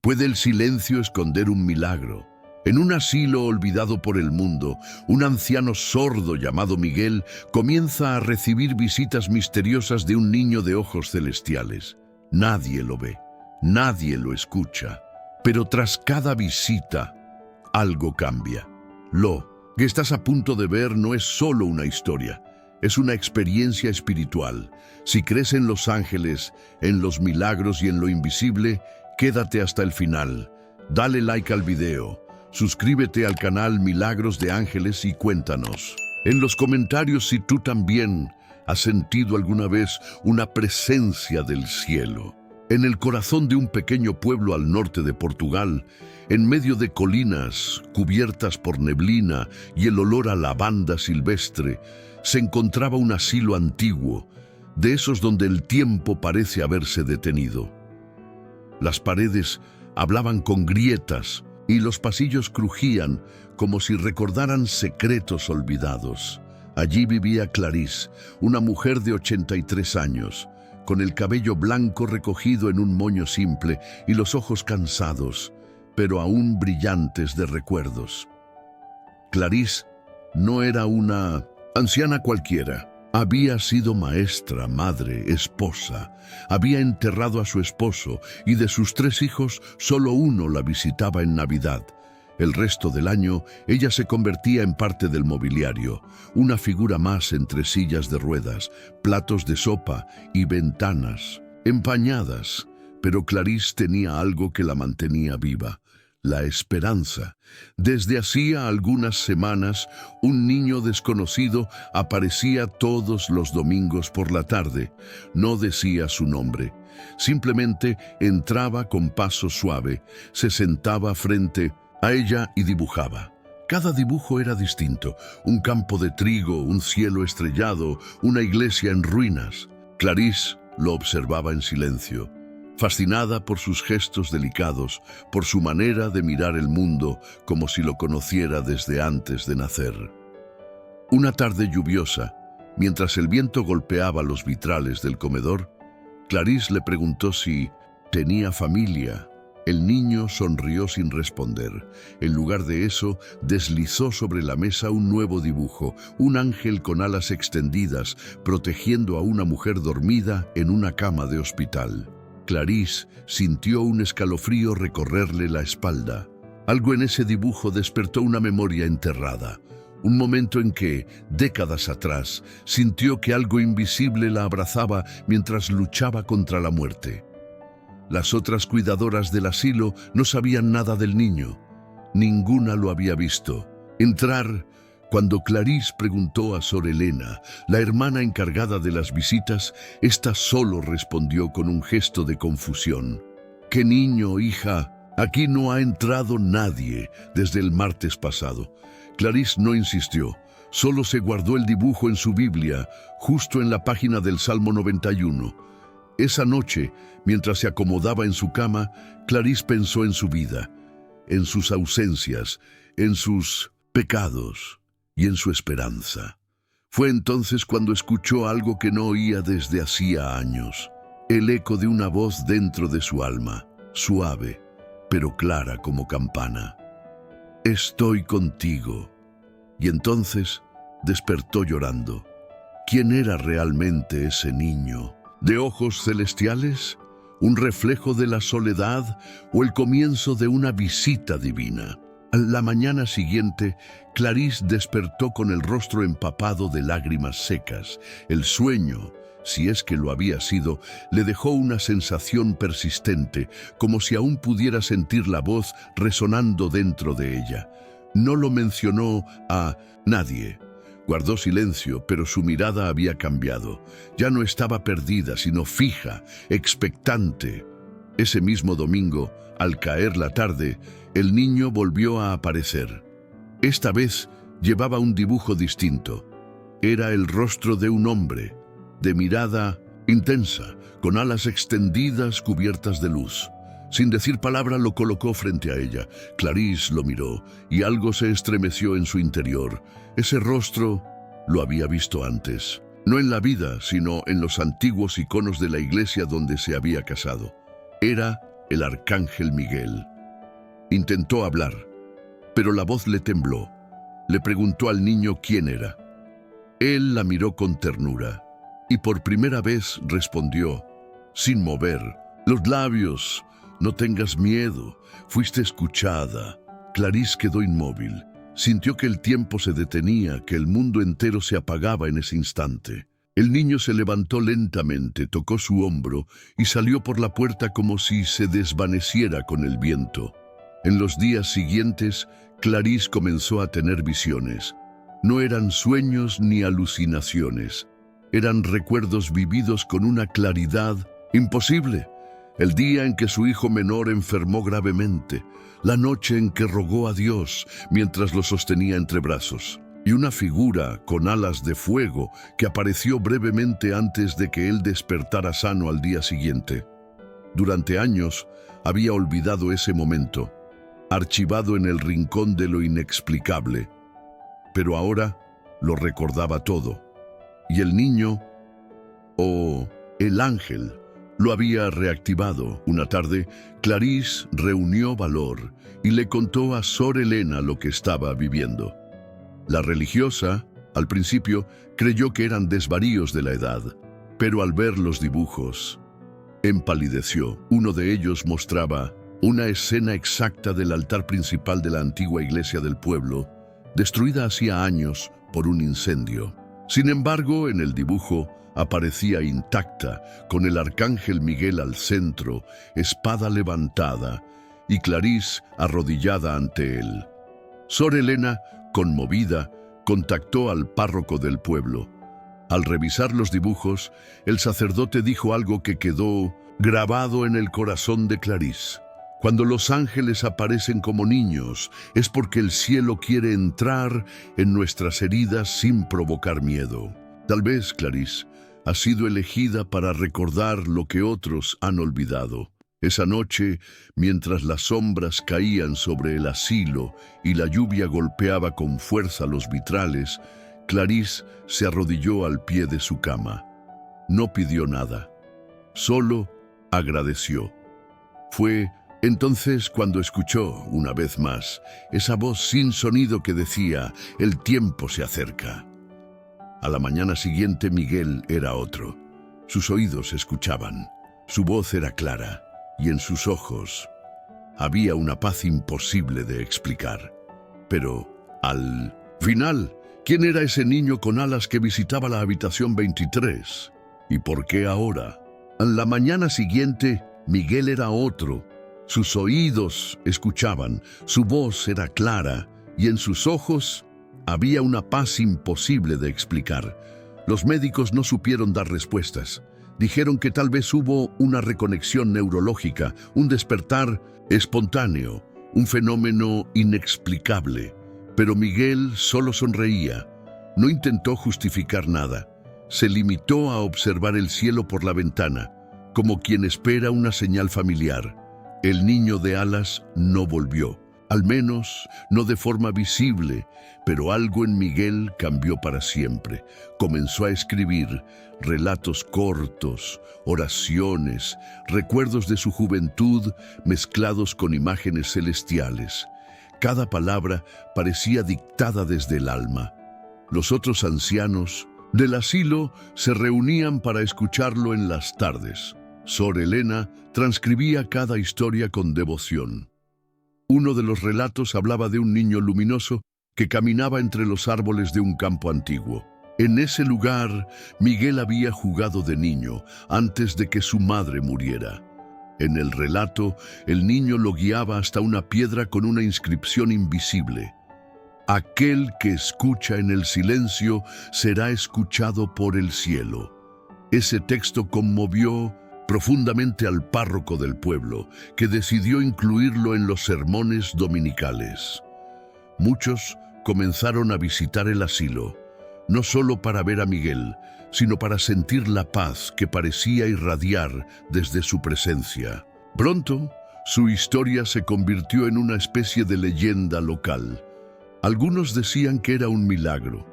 ¿Puede el silencio esconder un milagro? En un asilo olvidado por el mundo, un anciano sordo llamado Miguel comienza a recibir visitas misteriosas de un niño de ojos celestiales. Nadie lo ve, nadie lo escucha, pero tras cada visita, algo cambia. Lo que estás a punto de ver no es solo una historia, es una experiencia espiritual. Si crees en los ángeles, en los milagros y en lo invisible, quédate hasta el final. Dale like al video. Suscríbete al canal Milagros de Ángeles y cuéntanos en los comentarios si tú también has sentido alguna vez una presencia del cielo. En el corazón de un pequeño pueblo al norte de Portugal, en medio de colinas cubiertas por neblina y el olor a lavanda silvestre, se encontraba un asilo antiguo, de esos donde el tiempo parece haberse detenido. Las paredes hablaban con grietas, y los pasillos crujían como si recordaran secretos olvidados. Allí vivía Clarís, una mujer de 83 años, con el cabello blanco recogido en un moño simple y los ojos cansados, pero aún brillantes de recuerdos. Clarís no era una anciana cualquiera. Había sido maestra, madre, esposa. Había enterrado a su esposo y de sus 3 hijos solo uno la visitaba en Navidad. El resto del año ella se convertía en parte del mobiliario, una figura más entre sillas de ruedas, platos de sopa y ventanas empañadas. Pero Clarís tenía algo que la mantenía viva. La esperanza. Desde hacía algunas semanas, un niño desconocido aparecía todos los domingos por la tarde. No decía su nombre. Simplemente entraba con paso suave, se sentaba frente a ella y dibujaba. Cada dibujo era distinto. Un campo de trigo, un cielo estrellado, una iglesia en ruinas. Clarís lo observaba en silencio, fascinada por sus gestos delicados, por su manera de mirar el mundo como si lo conociera desde antes de nacer. Una tarde lluviosa, mientras el viento golpeaba los vitrales del comedor, Clarís le preguntó si tenía familia. El niño sonrió sin responder. En lugar de eso, deslizó sobre la mesa un nuevo dibujo, un ángel con alas extendidas, protegiendo a una mujer dormida en una cama de hospital. Clarís sintió un escalofrío recorrerle la espalda. Algo en ese dibujo despertó una memoria enterrada. Un momento en que, décadas atrás, sintió que algo invisible la abrazaba mientras luchaba contra la muerte. Las otras cuidadoras del asilo no sabían nada del niño. Ninguna lo había visto. Entrar. Cuando Clarís preguntó a Sor Elena, la hermana encargada de las visitas, ésta solo respondió con un gesto de confusión. «¿Qué niño, hija? Aquí no ha entrado nadie desde el martes pasado». Clarís no insistió, solo se guardó el dibujo en su Biblia, justo en la página del Salmo 91. Esa noche, mientras se acomodaba en su cama, Clarís pensó en su vida, en sus ausencias, en sus pecados y en su esperanza. Fue entonces cuando escuchó algo que no oía desde hacía años, el eco de una voz dentro de su alma, suave, pero clara como campana. «Estoy contigo». Y entonces despertó llorando. ¿Quién era realmente ese niño? ¿De ojos celestiales? ¿Un reflejo de la soledad o el comienzo de una visita divina? A la mañana siguiente, Clarís despertó con el rostro empapado de lágrimas secas. El sueño, si es que lo había sido, le dejó una sensación persistente, como si aún pudiera sentir la voz resonando dentro de ella. No lo mencionó a nadie. Guardó silencio, pero su mirada había cambiado. Ya no estaba perdida, sino fija, expectante. Ese mismo domingo, al caer la tarde, el niño volvió a aparecer. Esta vez llevaba un dibujo distinto. Era el rostro de un hombre, de mirada intensa, con alas extendidas cubiertas de luz. Sin decir palabra lo colocó frente a ella. Clarís lo miró y algo se estremeció en su interior. Ese rostro lo había visto antes. No en la vida, sino en los antiguos iconos de la iglesia donde se había casado. Era el arcángel Miguel. Intentó hablar, pero la voz le tembló. Le preguntó al niño quién era. Él la miró con ternura y por primera vez respondió, sin mover los labios: no tengas miedo, fuiste escuchada. Clarís quedó inmóvil. Sintió que el tiempo se detenía, que el mundo entero se apagaba en ese instante. El niño se levantó lentamente, tocó su hombro y salió por la puerta como si se desvaneciera con el viento. En los días siguientes, Clarís comenzó a tener visiones. No eran sueños ni alucinaciones. Eran recuerdos vividos con una claridad imposible. El día en que su hijo menor enfermó gravemente, la noche en que rogó a Dios mientras lo sostenía entre brazos, y una figura con alas de fuego que apareció brevemente antes de que él despertara sano al día siguiente. Durante años había olvidado ese momento, archivado en el rincón de lo inexplicable, pero ahora lo recordaba todo. Y el niño, o el ángel, lo había reactivado. Una tarde, Clarís reunió valor y le contó a Sor Elena lo que estaba viviendo. La religiosa, al principio, creyó que eran desvaríos de la edad, pero al ver los dibujos, empalideció. Uno de ellos mostraba una escena exacta del altar principal de la antigua iglesia del pueblo, destruida hacía años por un incendio. Sin embargo, en el dibujo aparecía intacta, con el arcángel Miguel al centro, espada levantada, y Clarís arrodillada ante él. Sor Elena, conmovida, contactó al párroco del pueblo. Al revisar los dibujos, el sacerdote dijo algo que quedó grabado en el corazón de Clarís. Cuando los ángeles aparecen como niños, es porque el cielo quiere entrar en nuestras heridas sin provocar miedo. Tal vez, Clarís, ha sido elegida para recordar lo que otros han olvidado. Esa noche, mientras las sombras caían sobre el asilo y la lluvia golpeaba con fuerza los vitrales, Clarís se arrodilló al pie de su cama. No pidió nada, solo agradeció. Fue entonces cuando escuchó, una vez más, esa voz sin sonido que decía: «El tiempo se acerca». A la mañana siguiente Miguel era otro. Sus oídos escuchaban, su voz era clara, y en sus ojos había una paz imposible de explicar. Pero, al final, ¿quién era ese niño con alas que visitaba la habitación 23? ¿Y por qué ahora? A la mañana siguiente, Miguel era otro. Sus oídos escuchaban, su voz era clara, y en sus ojos había una paz imposible de explicar. Los médicos no supieron dar respuestas. Dijeron que tal vez hubo una reconexión neurológica, un despertar espontáneo, un fenómeno inexplicable. Pero Miguel solo sonreía. No intentó justificar nada. Se limitó a observar el cielo por la ventana, como quien espera una señal familiar. El niño de alas no volvió. Al menos no de forma visible, pero algo en Miguel cambió para siempre. Comenzó a escribir relatos cortos, oraciones, recuerdos de su juventud mezclados con imágenes celestiales. Cada palabra parecía dictada desde el alma. Los otros ancianos del asilo se reunían para escucharlo en las tardes. Sor Elena transcribía cada historia con devoción. Uno de los relatos hablaba de un niño luminoso que caminaba entre los árboles de un campo antiguo. En ese lugar, Miguel había jugado de niño, antes de que su madre muriera. En el relato, el niño lo guiaba hasta una piedra con una inscripción invisible: «Aquel que escucha en el silencio será escuchado por el cielo». Ese texto conmovió profundamente al párroco del pueblo, que decidió incluirlo en los sermones dominicales. Muchos comenzaron a visitar el asilo, no solo para ver a Miguel, sino para sentir la paz que parecía irradiar desde su presencia. Pronto, su historia se convirtió en una especie de leyenda local. Algunos decían que era un milagro,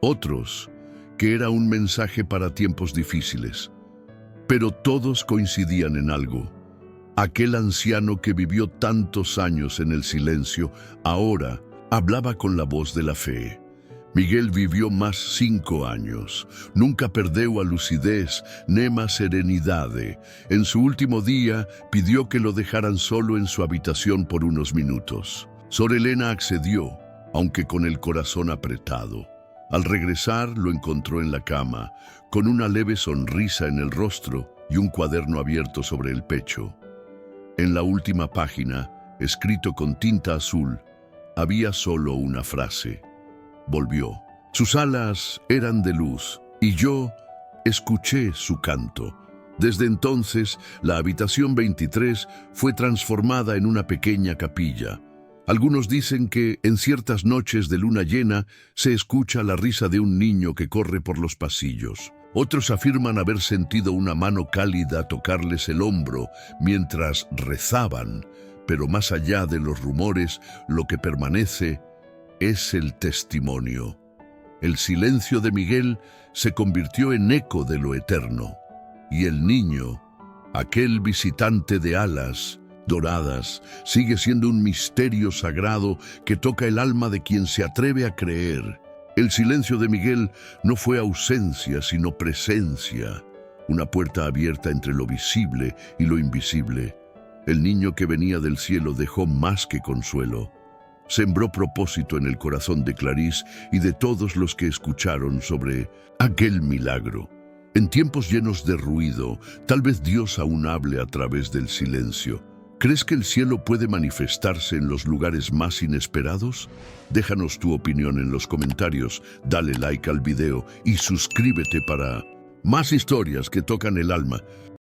otros que era un mensaje para tiempos difíciles. Pero todos coincidían en algo: Aquel anciano que vivió tantos años en el silencio, ahora hablaba con la voz de la fe. Miguel vivió más 5 años. Nunca perdeu a lucidez, nema serenidade. En su último día, pidió que lo dejaran solo en su habitación por unos minutos. Sor Elena accedió, aunque con el corazón apretado. Al regresar, lo encontró en la cama, con una leve sonrisa en el rostro y un cuaderno abierto sobre el pecho. En la última página, escrito con tinta azul, había solo una frase. Volvió. Sus alas eran de luz y yo escuché su canto. Desde entonces, la habitación 23 fue transformada en una pequeña capilla. Algunos dicen que en ciertas noches de luna llena se escucha la risa de un niño que corre por los pasillos. Otros afirman haber sentido una mano cálida tocarles el hombro mientras rezaban, pero más allá de los rumores, lo que permanece es el testimonio. El silencio de Miguel se convirtió en eco de lo eterno, y el niño, aquel visitante de alas doradas, sigue siendo un misterio sagrado que toca el alma de quien se atreve a creer. El silencio de Miguel no fue ausencia, sino presencia, una puerta abierta entre lo visible y lo invisible. El niño que venía del cielo dejó más que consuelo. Sembró propósito en el corazón de Clarisse y de todos los que escucharon sobre aquel milagro. En tiempos llenos de ruido, tal vez Dios aún hable a través del silencio. ¿Crees que el cielo puede manifestarse en los lugares más inesperados? Déjanos tu opinión en los comentarios, dale like al video y suscríbete para más historias que tocan el alma.